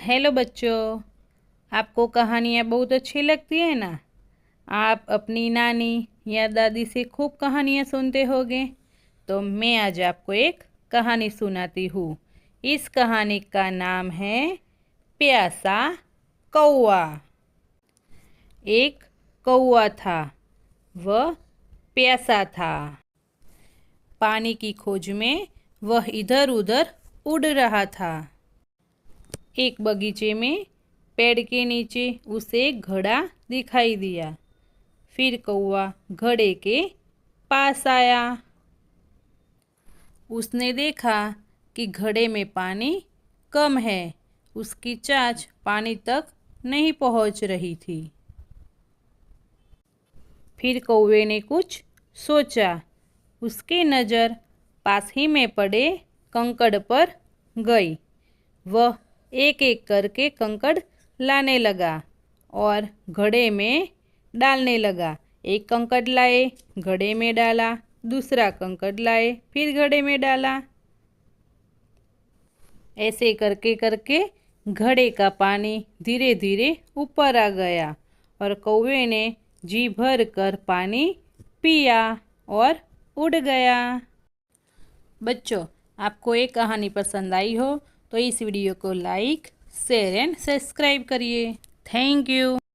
Hello बच्चों, आपको कहानियाँ बहुत अच्छी लगती है ना। आप अपनी नानी या दादी से खूब कहानियाँ सुनते होंगे। तो मैं आज आपको एक कहानी सुनाती हूँ। इस कहानी का नाम है प्यासा कौवा। एक कौवा था, वह प्यासा था। पानी की खोज में वह इधर उधर उड़ रहा था। एक बगीचे में पेड़ के नीचे उसे एक घड़ा दिखाई दिया। फिर कौवा घड़े के पास आया। उसने देखा कि घड़े में पानी कम है। उसकी चांच पानी तक नहीं पहुंच रही थी। फिर कौवे ने कुछ सोचा। उसकी नज़र पास ही में पड़े कंकड़ पर गई। वह एक एक करके कंकड़ लाने लगा और घड़े में डालने लगा। एक कंकड़ लाए, घड़े में डाला, दूसरा कंकड़ लाए, फिर घड़े में डाला। ऐसे करके करके घड़े का पानी धीरे धीरे ऊपर आ गया और कौवे ने जी भर कर पानी पिया और उड़ गया। बच्चों, आपको ये कहानी पसंद आई हो तो इस वीडियो को लाइक, शेयर एंड सब्सक्राइब करिए। Thank you.